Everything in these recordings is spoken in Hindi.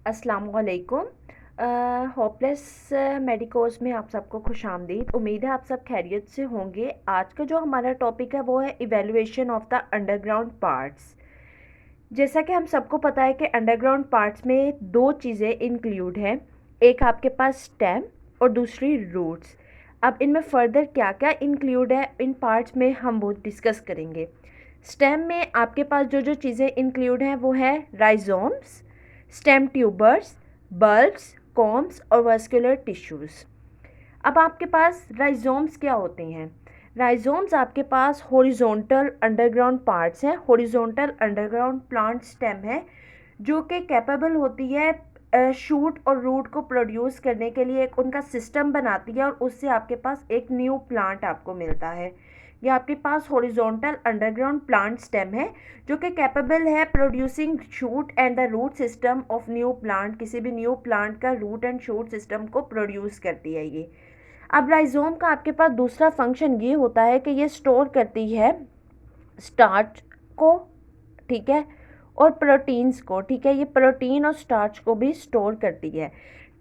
अस्सलाम वालेकुम। होपलेस मेडिकोज़ में आप सबको खुशामदीद। उम्मीद है आप सब खैरियत से होंगे। आज का जो हमारा टॉपिक है वो है evaluation of the underground parts. जैसा कि हम सबको पता है कि अंडरग्राउंड पार्ट्स में दो चीज़ें इंक्लूड हैं, एक आपके पास स्टेम और दूसरी रूट्स। अब इनमें फ़र्दर क्या क्या इंक्लूड है इन पार्ट्स में हम वो डिस्कस करेंगे। स्टेम में आपके पास जो जो चीज़ें इंक्लूड हैं वो है rhizomes, stem tubers, bulbs, corms और वास्कुलर टिश्यूज़। अब आपके पास राइजोम्स क्या होते हैं? राइजोम्स आपके पास हॉरिजॉन्टल अंडरग्राउंड पार्ट्स हैं, हॉरिजॉन्टल अंडरग्राउंड प्लांट स्टेम है जो कि कैपेबल होती है शूट और रूट को प्रोड्यूस करने के लिए, एक उनका सिस्टम बनाती है और उससे आपके पास एक न्यू प्लांट आपको मिलता है। ये आपके पास हॉरिजॉन्टल अंडरग्राउंड प्लांट स्टेम है जो कि कैपेबल है producing shoot and the root system of new plant. किसी भी न्यू प्लांट का रूट एंड शूट सिस्टम को प्रोड्यूस करती है ये। अब राइजोम का आपके पास दूसरा फंक्शन ये होता है कि ये स्टोर करती है स्टार्च को, ठीक है, और प्रोटीन्स को, ठीक है, ये प्रोटीन और स्टार्च को भी स्टोर करती है,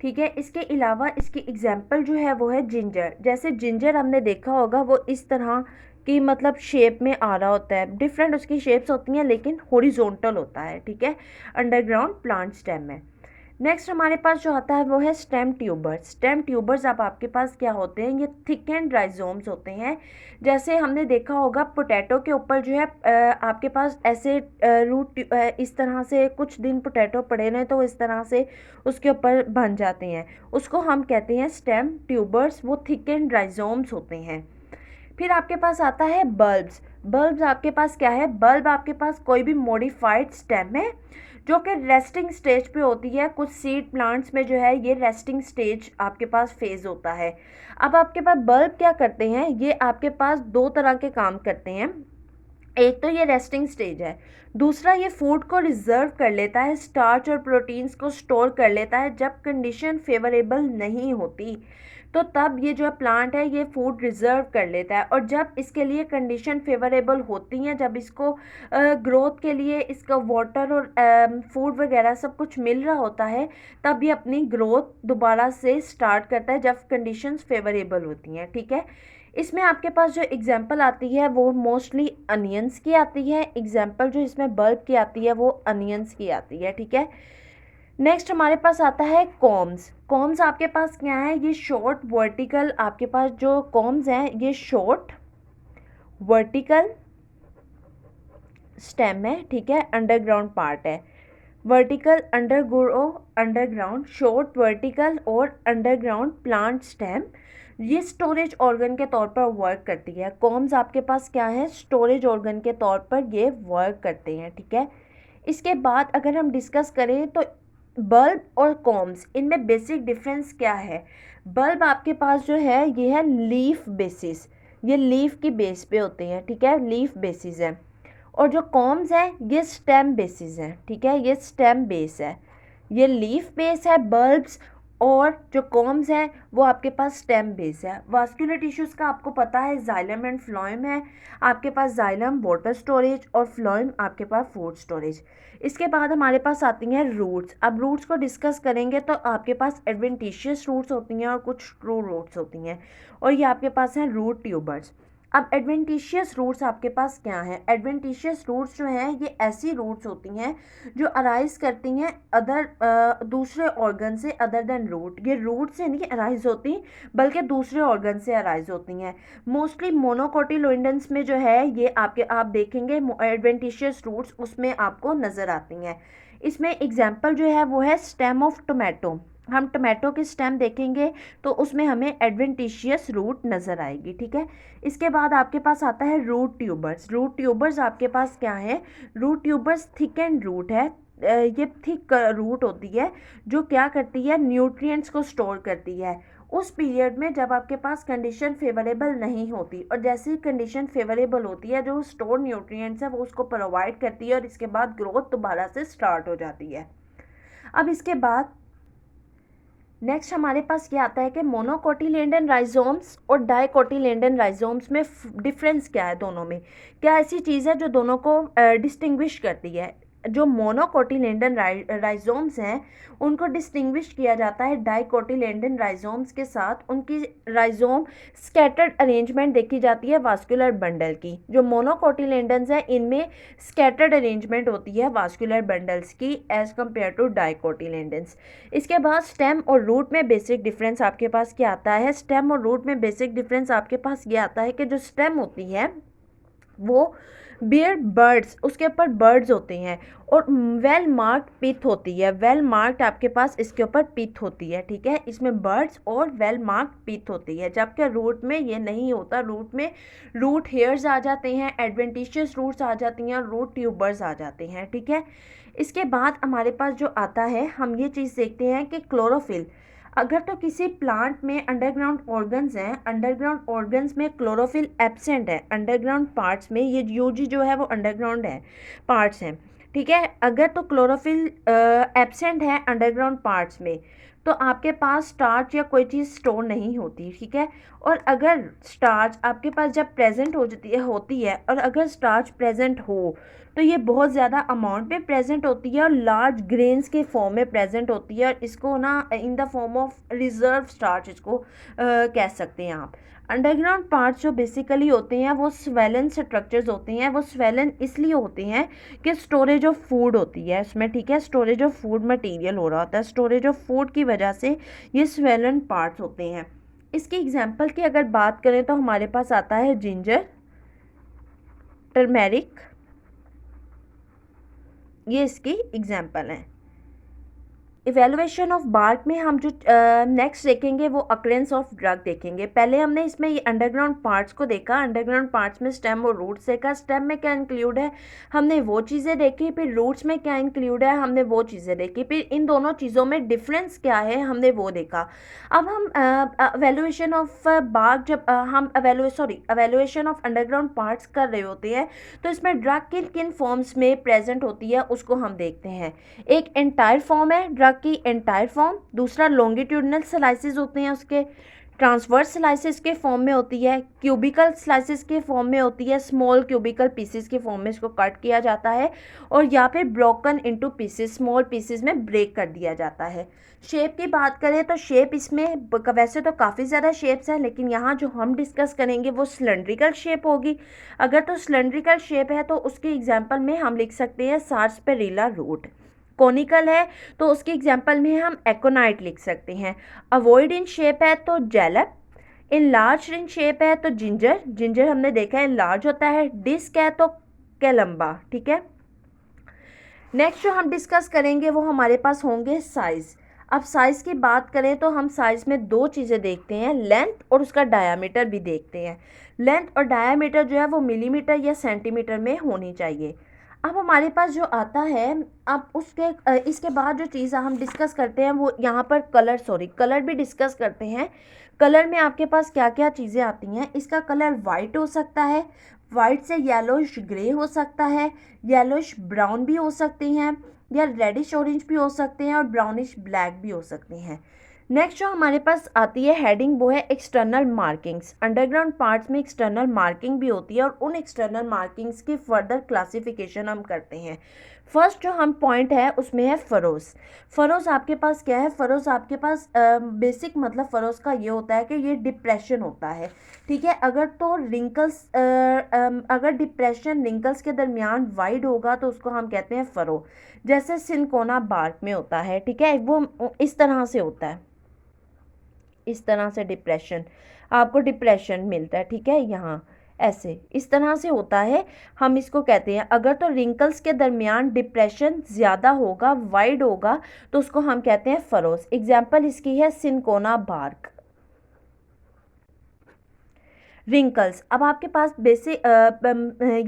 ठीक है। इसके अलावा इसकी एग्जांपल जो है वो है जिंजर। जैसे जिंजर हमने देखा होगा वो इस तरह की मतलब शेप में आ रहा होता है, डिफरेंट उसकी शेप्स होती हैं लेकिन हॉरिजॉन्टल होता है, ठीक है, अंडरग्राउंड प्लांट स्टेम में। नेक्स्ट हमारे पास जो आता है वो है स्टेम ट्यूबर्स। स्टेम ट्यूबर्स अब आपके पास क्या होते हैं? ये थिक एंड राइजोम्स होते हैं। जैसे हमने देखा होगा पोटैटो के ऊपर जो है आपके पास ऐसे रूट इस तरह से कुछ दिन पोटैटो पड़े रहें तो इस तरह से उसके ऊपर बन जाते हैं, उसको हम कहते हैं स्टेम ट्यूबर्स। वो थिक एंड राइजोम्स होते हैं। फिर आपके पास आता है बल्ब्स। बल्ब्स आपके पास क्या है? बल्ब आपके पास कोई भी मॉडिफाइड स्टेम है जो कि रेस्टिंग स्टेज पे होती है। कुछ सीड प्लांट्स में जो है ये रेस्टिंग स्टेज आपके पास फेज होता है। अब आपके पास बल्ब क्या करते हैं? ये आपके पास दो तरह के काम करते हैं। एक तो ये रेस्टिंग स्टेज है, दूसरा ये फूड को रिजर्व कर लेता है, स्टार्च और प्रोटीन्स को स्टोर कर लेता है। जब कंडीशन फेवरेबल नहीं होती तो तब ये जो प्लांट है ये फूड रिजर्व कर लेता है, और जब इसके लिए कंडीशन फेवरेबल होती हैं, जब इसको ग्रोथ के लिए इसका वाटर और फूड वगैरह सब कुछ मिल रहा होता है, तब ये अपनी ग्रोथ दोबारा से स्टार्ट करता है जब कंडीशंस फेवरेबल होती हैं, ठीक है। इसमें आपके पास जो एग्जांपल आती है वो मोस्टली अनियंस की आती है। एग्जांपल जो इसमें बल्ब की आती है वो अनियंस की आती है, ठीक है। नेक्स्ट हमारे पास आता है कॉम्स। कॉम्स आपके पास क्या है? ये शॉर्ट वर्टिकल, आपके पास जो कॉम्स हैं ये शॉर्ट वर्टिकल स्टेम है, ठीक है, अंडरग्राउंड पार्ट है। वर्टिकल अंडरग्राउंड, शॉर्ट वर्टिकल और अंडरग्राउंड प्लांट स्टेम ये स्टोरेज ऑर्गन के तौर पर वर्क करती है। कॉम्स आपके पास क्या है? स्टोरेज ऑर्गन के तौर पर ये वर्क करते हैं, ठीक है। इसके बाद अगर हम डिस्कस करें तो बल्ब और कॉम्स, इनमें बेसिक डिफरेंस क्या है? बल्ब आपके पास जो है ये है लीफ बेसिस, ये लीफ की बेस पे होते हैं, ठीक है, लीफ बेसिस है। और जो कॉम्स है ये स्टेम बेसिस है, ठीक है, ये स्टेम बेस है। ये लीफ बेस है बल्ब्स, और जो कॉम्स हैं वो आपके पास स्टेम बेस है। वास्कुलर टिश्यूज़ का आपको पता है जाइलम एंड फ्लोएम है। आपके पास जाइलम वाटर स्टोरेज और फ्लोएम आपके पास फूड स्टोरेज। इसके बाद हमारे पास आती हैं रूट्स। अब रूट्स को डिस्कस करेंगे तो आपके पास एडवेंटिशियस रूट्स होती हैं और कुछ ट्रू रूट्स होती हैं, और ये आपके पास हैं रूट ट्यूबर्स। अब एडवेंटिशियस रूट्स आपके पास क्या हैं? एडवेंटिशियस रूट्स जो हैं ये ऐसी रूट्स होती हैं जो अराइज करती हैं दूसरे ऑर्गन से अदर देन रूट। ये रूट से नहीं अराइज होती बल्कि दूसरे ऑर्गन से अराइज होती हैं। मोस्टली मोनोकोटिलोइडेंस में जो है ये आप देखेंगे एडवेंटिशियस रूट्स उसमें आपको नज़र आती हैं। इसमें एग्जाम्पल जो है वो है स्टेम ऑफ टोमेटो। हम टोमेटो की स्टेम देखेंगे तो उसमें हमें एडवेंटिशियस रूट नज़र आएगी, ठीक है। इसके बाद आपके पास आता है रूट ट्यूबर्स। रूट ट्यूबर्स आपके पास क्या है? Root tubers thick and root है। ये थिक रूट होती है जो क्या करती है? न्यूट्रिएंट्स को स्टोर करती है उस पीरियड में जब आपके पास कंडीशन फेवरेबल नहीं होती, और जैसे ही कंडीशन फेवरेबल होती है जो स्टोर न्यूट्रिएंट्स है वो उसको प्रोवाइड करती है और इसके बाद ग्रोथ दोबारा से स्टार्ट हो जाती है। अब इसके बाद नेक्स्ट हमारे पास क्या आता है कि मोनोकोटिलेडन राइजोम्स और डाइकोटिलेडन राइजोम्स में डिफरेंस क्या है? दोनों में क्या ऐसी चीज़ है जो दोनों को डिस्टिंग्विश करती है? जो मोनोकोटिलेडन राइजोम्स हैं उनको डिस्टिंग्विश किया जाता है डाइकोटिलेडन राइजोम्स के साथ। उनकी राइजोम स्कैटर्ड अरेंजमेंट देखी जाती है वास्कुलर बंडल की। जो मोनोकोटिलेडन्स हैं इनमें स्कैटर्ड अरेंजमेंट होती है वास्कुलर बंडल्स की एज कम्पेयर टू डाइकोटिलेडन्स। इसके बाद स्टेम और रूट में बेसिक डिफरेंस आपके पास क्या आता है? स्टेम और रूट में बेसिक डिफरेंस आपके पास ये आता है कि जो स्टेम होती है वो बियर बर्ड्स, उसके ऊपर बर्ड्स होते हैं और वेल मार्क्ड पिथ होती है। वेल मार्क्ड आपके पास इसके ऊपर पिथ होती है, ठीक है, इसमें बर्ड्स और वेल मार्क्ड पिथ होती है। जबकि रूट में ये नहीं होता। रूट में रूट हेयर्स आ जाते हैं, एडवेंटिशियस रूट्स आ जाती हैं, रूट ट्यूबर्स आ जाते हैं, ठीक है। इसके बाद हमारे पास जो आता है, हम ये चीज़ देखते हैं कि क्लोरोफिल। अगर तो किसी प्लांट में अंडरग्राउंड ऑर्गन्स हैं, अंडरग्राउंड ऑर्गन्स में क्लोरोफिल एब्सेंट है, अंडरग्राउंड पार्ट्स में ये यूजी जो है वो अंडरग्राउंड है पार्ट्स हैं, ठीक है। अगर तो क्लोरोफिल एब्सेंट है अंडरग्राउंड पार्ट्स में तो आपके पास स्टार्च या कोई चीज़ स्टोर नहीं होती, ठीक है। और अगर स्टार्च आपके पास जब प्रेजेंट होती है और अगर स्टार्च प्रेजेंट हो तो ये बहुत ज़्यादा अमाउंट में प्रेजेंट होती है और लार्ज ग्रेन्स के फॉर्म में प्रेजेंट होती है और इसको ना in the form of reserve starch इसको कह सकते हैं आप। अंडरग्राउंड पार्ट्स जो बेसिकली होते हैं वो स्वेलन स्ट्रक्चर्स होते हैं। वो स्वेलन इसलिए होते हैं कि स्टोरेज ऑफ फूड होती है इसमें, ठीक है, स्टोरेज ऑफ फूड मटेरियल हो रहा होता है। स्टोरेज ऑफ फूड की वजह से ये स्वेलन पार्ट्स होते हैं। इसकी एग्जांपल की अगर बात करें तो हमारे पास आता है जिंजर, टर्मेरिक, ये इसकी एग्जांपल हैं। इवेलुएशन ऑफ बार्क में हम जो नेक्स्ट देखेंगे वो अक्रेंस ऑफ ड्रग देखेंगे। पहले हमने इसमें ये अंडरग्राउंड पार्ट्स को देखा। अंडरग्राउंड पार्ट्स में स्टेम और रूट्स देखा। स्टेम में क्या इंक्लूड है हमने वो चीज़ें देखी, फिर रूट्स में क्या इंक्लूड है हमने वो चीज़ें देखी, फिर इन दोनों चीज़ों में डिफरेंस क्या है हमने वो देखा। अब हम एवेलुएशन ऑफ बार्क जब हम एवेलुएशन ऑफ अंडरग्राउंड पार्ट्स कर रहे होते हैं तो इसमें ड्रग किन किन फॉर्म्स में प्रेजेंट होती है उसको हम देखते हैं। एक एंटायर फॉर्म है ड्रग की, एंटायर फॉर्म। दूसरा लॉन्गिट्यूडनल स्लाइसेस होते हैं उसके, ट्रांसवर्स स्लाइसेस के फॉर्म में होती है, क्यूबिकल स्लाइसेस के फॉर्म में होती है, स्मॉल क्यूबिकल पीसेस के फॉर्म में इसको कट किया जाता है और या फिर broken into pieces, small pieces में ब्रेक कर दिया जाता है। शेप की बात करें तो शेप इसमें वैसे तो काफ़ी ज़्यादा शेप्स हैं लेकिन यहाँ जो हम डिस्कस करेंगे वो सिलेंड्रिकल शेप होगी। अगर तो सिलेंड्रिकल शेप है तो उसके एग्जाम्पल में हम लिख सकते हैं सार्सपेरिला रूट। कोनिकल है तो उसके एग्जाम्पल में हम एकोनाइट लिख सकते हैं। अवॉइड इन शेप है तो जेलप, इन लार्ज इन शेप है तो जिंजर, जिंजर हमने देखा है लार्ज होता है। डिस्क है तो कैलम्बा, ठीक है। नेक्स्ट जो हम डिस्कस करेंगे वो हमारे पास होंगे साइज़। अब साइज़ की बात करें तो हम साइज़ में दो चीज़ें देखते हैं, लेंथ और उसका डायामीटर भी देखते हैं। लेंथ और डायामीटर जो है वो मिलीमीटर या सेंटीमीटर में होनी चाहिए। अब हमारे पास जो आता है, अब उसके इसके बाद जो चीज़ हम डिस्कस करते हैं वो यहाँ पर कलर भी डिस्कस करते हैं। कलर में आपके पास क्या क्या चीज़ें आती हैं। इसका कलर वाइट हो सकता है, वाइट से येलोइश ग्रे हो सकता है, येलोइश ब्राउन भी हो सकती हैं या रेडिश ऑरेंज भी हो सकते हैं और ब्राउनिश ब्लैक भी हो सकते हैं। नेक्स्ट जो हमारे पास आती है हेडिंग वो है एक्सटर्नल मार्किंग्स। अंडरग्राउंड पार्ट्स में एक्सटर्नल मार्किंग भी होती है और उन एक्सटर्नल मार्किंग्स की फर्दर क्लासिफिकेशन हम करते हैं। फर्स्ट जो हम पॉइंट है उसमें है फरोज। फरोज आपके पास क्या है? फरोज आपके पास बेसिक मतलब फरोज का ये होता है कि ये डिप्रेशन होता है, ठीक है। अगर तो रिंकल्स अगर डिप्रेशन रिंकल्स के दरमियान वाइड होगा तो उसको हम कहते हैं फरो, जैसे सिनकोना बार्क में होता है, ठीक है। वो इस तरह से होता है, इस तरह से डिप्रेशन आपको डिप्रेशन मिलता है, ठीक है। यहाँ ऐसे इस तरह से होता है, हम इसको कहते हैं। अगर तो रिंकल्स के दरमियान डिप्रेशन ज़्यादा होगा, वाइड होगा, तो उसको हम कहते हैं फरोज। एग्जाम्पल इसकी है सिनकोना बार्क। रिंकल्स, अब आपके पास बेसिक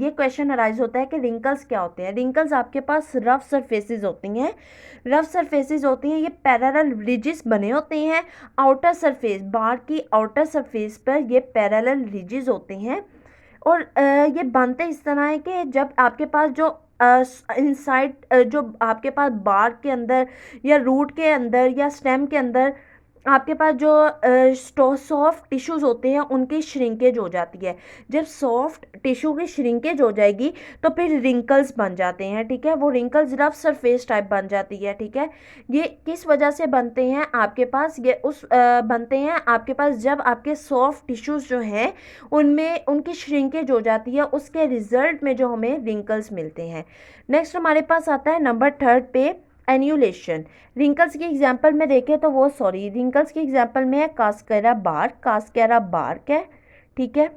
ये क्वेश्चन अराइज होता है कि रिंकल्स क्या होते हैं। रिंकल्स आपके पास रफ सरफेसेस होती हैं, रफ सरफेसेस होती हैं, ये पैरेलल रिजेस बने होते हैं। आउटर सरफेस, बार की आउटर सरफेस पर ये पैरेलल रिजेस होते हैं और ये बनते इस तरह है कि जब आपके पास जो इनसाइड जो आपके पास बार के अंदर या रूट के अंदर या स्टेम के अंदर आपके पास जो सॉफ्ट टिश्यूज़ होते हैं उनकी श्रिंकेज हो जाती है। जब सॉफ्ट टिश्यू की श्रिंकेज हो जाएगी तो फिर रिंकल्स बन जाते हैं, ठीक है। वो रिंकल्स रफ सरफेस टाइप बन जाती है, ठीक है। ये किस वजह से बनते हैं आपके पास, ये बनते हैं आपके पास जब आपके सॉफ्ट टिश्यूज़ जो हैं उनमें उनकी श्रिंकेज हो जाती है, उसके रिजल्ट में जो हमें रिंकल्स मिलते हैं। नेक्स्ट हमारे पास आता है नंबर थर्ड पे एन्यूलेशन। रिंकल्स की एग्जांपल में देखें तो रिंकल्स की एग्जांपल में है कास्केरा बार्क है, ठीक है।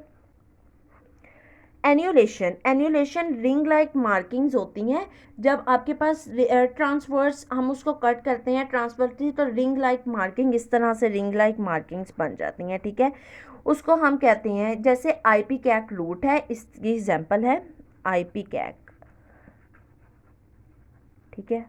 एन्यूलेशन रिंग लाइक मार्किंग्स होती हैं। जब आपके पास ट्रांसवर्स हम उसको कट करते हैं ट्रांसवर्सली तो रिंग लाइक मार्किंग इस तरह से रिंग लाइक मार्किंग्स बन जाती हैं, ठीक है। उसको हम कहते हैं, जैसे आईपी कैक रूट है, इसकी एग्जांपल है आईपी कैक, ठीक है।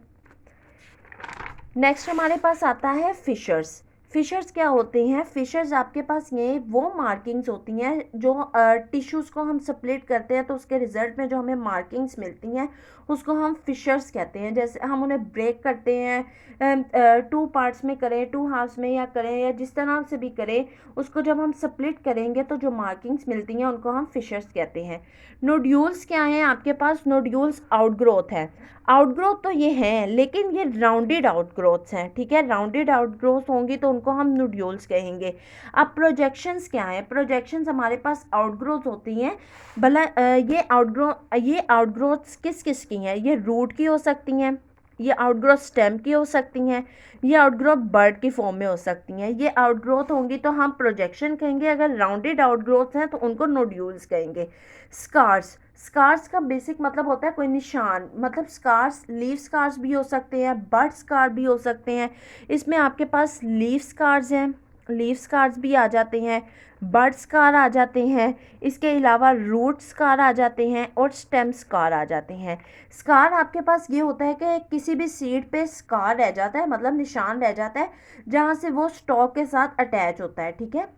नेक्स्ट हमारे पास आता है फिशर्स। फिशर्स क्या होते हैं? फिशर्स आपके पास ये वो मार्किंग्स होती हैं जो टिश्यूज़ को हम स्प्लिट करते हैं तो उसके रिजल्ट में जो हमें मार्किंग्स मिलती हैं उसको हम फिशर्स कहते हैं। जैसे हम उन्हें ब्रेक करते हैं, टू पार्ट्स में करें, टू हाफ्स में या करें या जिस तरह से भी करें, उसको जब हम स्प्लिट करेंगे तो जो मार्किंग्स मिलती हैं उनको हम फिशर्स कहते हैं। नोड्यूल्स क्या हैं आपके पास? नोड्यूल्स आउटग्रोथ है। आउटग्रोथ तो ये हैं लेकिन ये राउंडेड आउटग्रोथ्स हैं, ठीक है। राउंडेड आउटग्रोथ होंगी तो उनको हम नोड्यूल्स कहेंगे। अब प्रोजेक्शंस क्या है? प्रोजेक्शंस हमारे पास आउटग्रोथ होती हैं। भला ये आउटग्रोथ्स किस किस की हैं? ये रूट की हो सकती हैं, ये आउटग्रोथ स्टेम की हो सकती हैं, ये आउटग्रोथ बर्ड की फॉर्म में हो सकती हैं। ये आउटग्रोथ होंगी तो हम प्रोजेक्शन कहेंगे, अगर राउंडेड आउटग्रोथ हैं तो उनको नोड्यूल्स कहेंगे। स्कार्स का बेसिक मतलब होता है कोई निशान, मतलब स्कार्स लीफ स्कार्स भी हो सकते हैं, बर्ड स्कार भी हो सकते हैं। इसमें आपके पास लीफ स्कार्स हैं, लीफ स्कार्स भी आ जाते हैं, बर्ड स्कार आ जाते हैं, इसके अलावा रूट स्कार आ जाते हैं और स्टेम स्कार आ जाते हैं। स्कार आपके पास ये होता है कि किसी भी सीड पे स्कार रह जाता है, मतलब निशान रह जाता है जहाँ से वो स्टॉक के साथ अटैच होता है, ठीक है।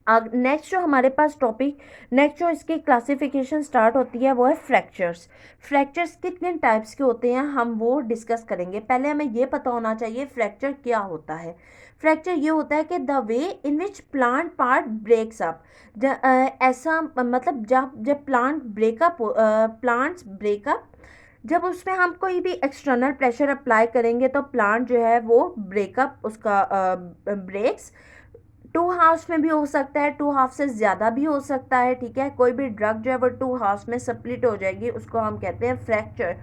नेक्स्ट जो हमारे पास टॉपिक, नेक्स्ट जो इसकी क्लासिफिकेशन स्टार्ट होती है वो है फ्रैक्चर्स। फ्रैक्चर्स कितने टाइप्स के होते हैं हम वो डिस्कस करेंगे। पहले हमें ये पता होना चाहिए फ्रैक्चर क्या होता है। फ्रैक्चर ये होता है कि the way in which plant part breaks up. ऐसा मतलब जब प्लांट्स ब्रेकअप, जब उसमें हम कोई भी एक्सटर्नल प्रेशर अप्लाई करेंगे तो प्लांट जो है वो ब्रेकअप उसका ब्रेक्स। टू हाफ्स में भी हो सकता है, टू हाफ से ज़्यादा भी हो सकता है, ठीक है। कोई भी ड्रग जो है वो टू हाफ्स में स्प्लिट हो जाएगी, उसको हम कहते हैं फ्रैक्चर।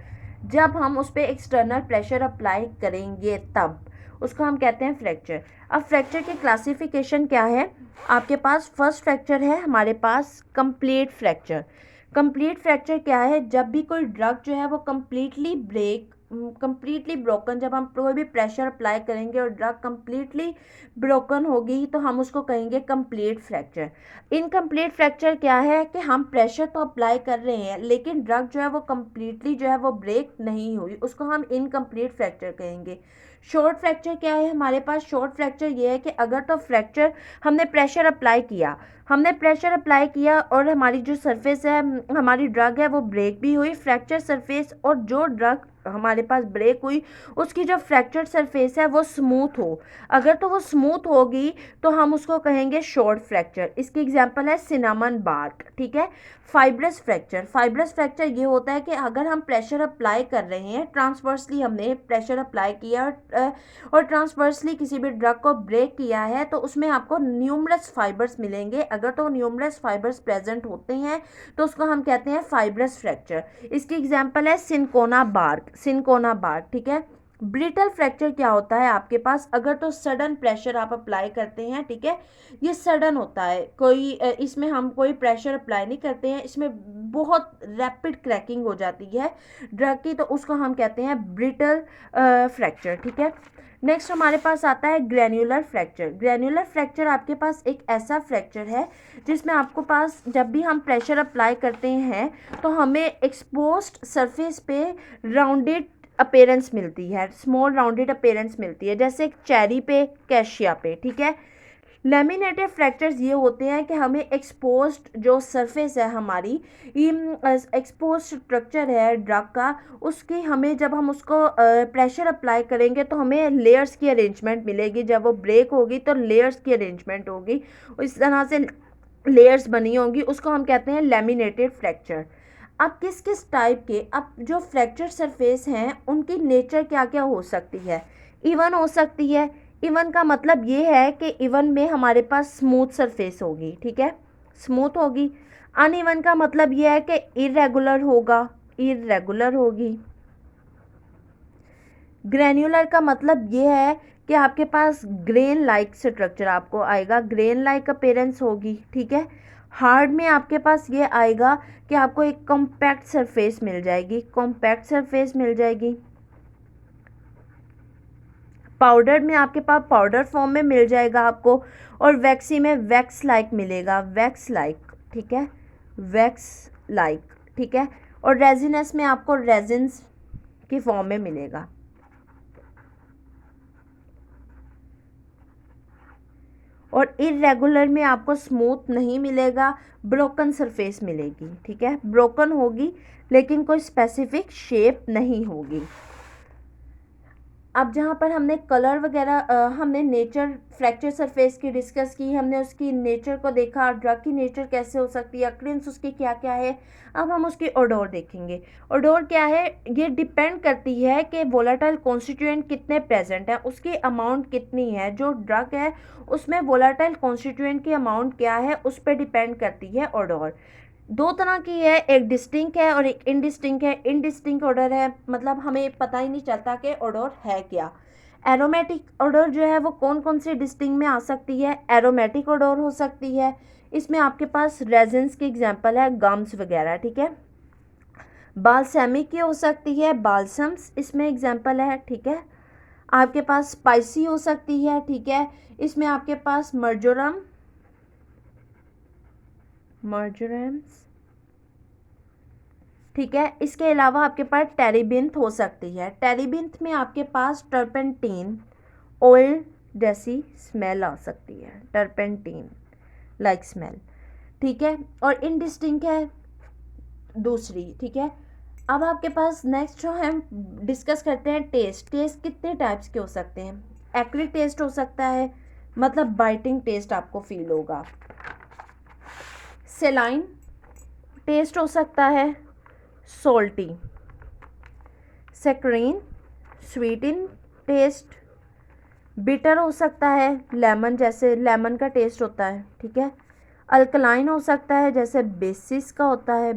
जब हम उस पर एक्सटर्नल प्रेशर अप्लाई करेंगे तब उसको हम कहते हैं फ्रैक्चर। अब फ्रैक्चर की क्लासिफिकेशन क्या है आपके पास? फर्स्ट फ्रैक्चर है हमारे पास कंप्लीट फ्रैक्चर। कंप्लीट फ्रैक्चर क्या है? जब भी कोई ड्रग जो है वो कंप्लीटली ब्रोकन, जब हम कोई भी प्रेशर अप्लाई करेंगे और ड्रग कंप्लीटली ब्रोकन होगी तो हम उसको कहेंगे कंप्लीट फ्रैक्चर। इनकम्प्लीट फ्रैक्चर क्या है कि हम प्रेशर तो अप्लाई कर रहे हैं लेकिन ड्रग जो है वो कंप्लीटली जो है वो ब्रेक नहीं हुई, उसको हम इनकम्प्लीट फ्रैक्चर कहेंगे। शॉर्ट फ्रैक्चर क्या है हमारे पास? शॉर्ट फ्रैक्चर ये है कि अगर तो फ्रैक्चर हमने प्रेशर अप्लाई किया और हमारी जो सरफेस है, हमारी ड्रग है वो ब्रेक भी हुई, फ्रैक्चर सरफेस, और जो ड्रग हमारे पास ब्रेक हुई उसकी जो फ्रैक्चर सरफेस है वो स्मूथ हो, अगर तो वो स्मूथ होगी तो हम उसको कहेंगे शॉर्ट फ्रैक्चर। इसकी एग्जांपल है सिनामन बार्क, ठीक है। फाइब्रस फ्रैक्चर ये होता है कि अगर हम प्रेशर अप्लाई कर रहे हैं, ट्रांसवर्सली हमने प्रेशर अप्लाई किया और ट्रांसवर्सली किसी भी ड्रग को ब्रेक किया है तो उसमें आपको न्यूमरस फाइबर्स मिलेंगे। अगर तो न्यूमरस फाइबर्स प्रेजेंट होते हैं तो उसको हम कहते हैं फाइब्रस फ्रैक्चर। इसकी एग्जांपल है सिनकोना बार्क, ठीक है। ब्रिटल फ्रैक्चर क्या होता है आपके पास? अगर तो सडन प्रेशर आप अप्लाई करते हैं, ठीक है, ये सडन होता है, इसमें हम कोई प्रेशर अप्लाई नहीं करते हैं, इसमें बहुत रैपिड क्रैकिंग हो जाती है ड्रग की, तो उसको हम कहते हैं ब्रिटल फ्रैक्चर, ठीक है। नेक्स्ट हमारे पास आता है ग्रैन्युलर फ्रैक्चर आपके पास एक ऐसा फ्रैक्चर है जिसमें आपको पास जब भी हम प्रेशर अप्लाई करते हैं तो हमें एक्सपोज्ड सरफेस पे राउंडेड अपीयरेंस मिलती है, स्मॉल राउंडेड अपीयरेंस मिलती है, जैसे चेरी पे, कैशिया पे, ठीक है। लेमिनेटेड फ्रैक्चर्स ये होते हैं कि हमें एक्सपोज्ड जो सरफेस है हमारी, एक्सपोज स्ट्रक्चर है ड्रग का, उसकी हमें जब हम उसको प्रेशर अप्लाई करेंगे तो हमें लेयर्स की अरेंजमेंट मिलेगी। जब वो ब्रेक होगी तो लेयर्स की अरेंजमेंट होगी, इस तरह से लेयर्स बनी होंगी, उसको हम कहते हैं लेमिनेटेड फ्रैक्चर। अब किस किस टाइप के, अब जो फ्रैक्चर सरफेस हैं उनकी नेचर क्या क्या हो सकती है। इवन हो सकती है। इवन का मतलब ये है कि इवन में हमारे पास स्मूथ सरफेस होगी, ठीक है, स्मूथ होगी। अनइवन का मतलब ये है कि इरेगुलर होगा, इरेगुलर होगी। ग्रेन्युलर का मतलब ये है कि आपके पास ग्रेन लाइक स्ट्रक्चर आपको आएगा, ग्रेन लाइक अपीयरेंस होगी, ठीक है। हार्ड में आपके पास ये आएगा कि आपको एक कॉम्पैक्ट सरफेस मिल जाएगी, कॉम्पैक्ट सरफेस मिल जाएगी। पाउडर में आपके पास पाउडर फॉर्म में मिल जाएगा आपको, और वैक्सी में वैक्स लाइक मिलेगा, वैक्स लाइक, ठीक है, वैक्स लाइक, ठीक है। और रेजिनस में आपको रेजिन्स की फॉर्म में मिलेगा। और इरेगुलर में आपको स्मूथ नहीं मिलेगा, ब्रोकन सरफेस मिलेगी, ठीक है, ब्रोकन होगी लेकिन कोई स्पेसिफिक शेप नहीं होगी। अब जहाँ पर हमने कलर वगैरह हमने नेचर फ्रैक्चर सरफेस की डिस्कस की, हमने उसकी नेचर को देखा, ड्रग की नेचर कैसे हो सकती है, अक्रेंस उसकी क्या क्या है। अब हम उसकी ओडोर देखेंगे। ओडोर क्या है, ये डिपेंड करती है कि वोलाटाइल कॉन्स्टिट्यूएंट कितने प्रेजेंट हैं, उसकी अमाउंट कितनी है। जो ड्रग है उसमें वोलाटाइल कॉन्स्टिट्यूएंट की अमाउंट क्या है उस पर डिपेंड करती है ओडोर। दो तरह की है, एक डिस्टिंक्ट है और एक इनडिस्टिंक्ट है। इनडिस्टिंक्ट ऑर्डर है मतलब हमें पता ही नहीं चलता कि ऑर्डर है क्या। एरोमेटिक ऑर्डर जो है वो कौन कौन से डिस्टिंक्ट में आ सकती है, एरोमेटिक ऑर्डर हो सकती है। इसमें आपके पास रेजिन्स की एग्जांपल है, गम्स वगैरह, ठीक है। बाल्समिक की हो सकती है, बाल्सम्स इसमें एग्जांपल है, ठीक है। आपके पास स्पाइसी हो सकती है, ठीक है, इसमें आपके पास मर्जोरम, मर्जोरम्स, ठीक है। इसके अलावा आपके पास टेरिबिंथ हो सकती है। टेरिबिंथ में आपके पास टर्पेंटीन ऑयल जैसी स्मेल आ सकती है, टर्पेंटीन लाइक स्मेल, ठीक है। और इनडिस्टिंक्ट है दूसरी, ठीक है। अब आपके पास नेक्स्ट जो हम डिस्कस करते हैं टेस्ट। टेस्ट कितने टाइप्स के हो सकते हैं। एक्रिक टेस्ट हो सकता है, मतलब बाइटिंग टेस्ट आपको फील होगा। सेलाइन टेस्ट हो सकता है, salty. Saccharin sweet in taste. Bitter हो सकता है, लेमन जैसे लेमन का टेस्ट होता है, ठीक है। अल्कलाइन हो सकता है जैसे बेसिस का होता है।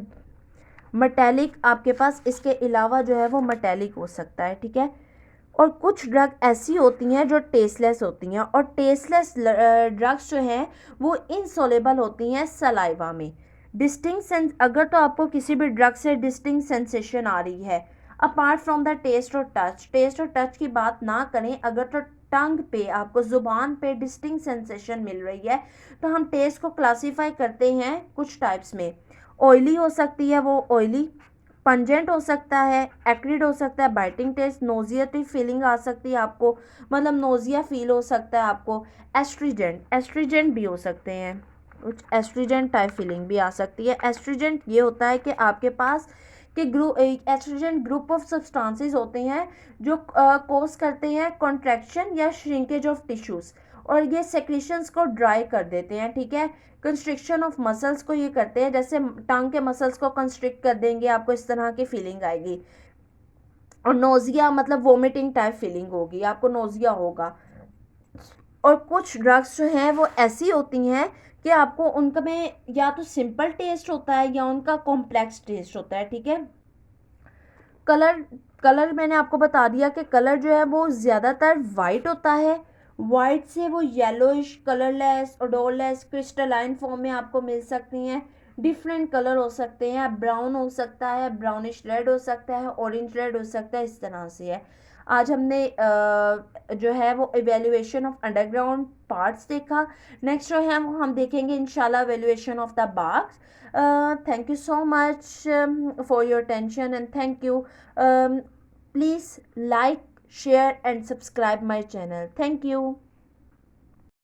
मटैलिक आपके पास इसके अलावा जो है वो मटैलिक हो सकता है, ठीक है। और कुछ ड्रग ऐसी होती हैं जो टेस्टलेस होती हैं, और टेस्टलेस ड्रग्स जो हैं वो इनसोलेबल होती हैं सलाइवा में। डिस्टिंक्ट सेंस, अगर तो आपको किसी भी ड्रग से डिस्टिंक्ट सेंसेशन आ रही है अपार्ट फ्रॉम द टेस्ट और टच, टेस्ट और टच की बात ना करें, अगर तो टंग पे आपको ज़ुबान पे डिस्टिंक्ट सेंसेशन मिल रही है तो हम टेस्ट को क्लासीफाई करते हैं कुछ टाइप्स में। ऑयली हो सकती है वो, ऑयली। पंजेंट हो सकता है, एक्रिड हो सकता है, बाइटिंग टेस्ट, नोजिएटिव फीलिंग आ सकती है आपको, मतलब नोजिया फील हो सकता है आपको। एस्ट्रीजेंट, एस्ट्रीजेंट भी हो सकते हैं, कुछ एस्ट्रीजेंट टाइप फीलिंग भी आ सकती है। एस्ट्रीजेंट ये होता है कि आपके पास कि एस्ट्रोजन ग्रुप ऑफ सब्सटेंसेस होते हैं जो कोज करते हैं कॉन्ट्रैक्शन या श्रिंकेज ऑफ टिश्यूज़, और ये सेक्रेशंस को ड्राई कर देते हैं, ठीक है। कंस्ट्रिक्शन ऑफ मसल्स को ये करते हैं, जैसे टांग के मसल्स को कंस्ट्रिक्ट कर देंगे, आपको इस तरह की फीलिंग आएगी। और नोजिया मतलब वोमिटिंग टाइप फीलिंग होगी, आपको नोजिया होगा। और कुछ ड्रग्स जो हैं वो ऐसी होती हैं कि आपको उनका में या तो सिंपल टेस्ट होता है या उनका कॉम्प्लेक्स टेस्ट होता है, ठीक है। कलर, कलर मैंने आपको बता दिया कि कलर जो है वो ज़्यादातर वाइट होता है। वाइट से वो yellowish, colourless, odourless, crystalline form में आपको मिल सकती हैं। डिफरेंट कलर हो सकते हैं, ब्राउन हो सकता है, ब्राउनिश रेड हो सकता है, ऑरेंज रेड हो सकता है, इस तरह से है। आज हमने जो है वो एवेल्युएशन ऑफ अंडरग्राउंड पार्ट्स देखा। नेक्स्ट जो है वो हम देखेंगे इंशाल्लाह evaluation of the barks. Thank you so much for your attention, and thank you. Please like, share and subscribe my channel. Thank you.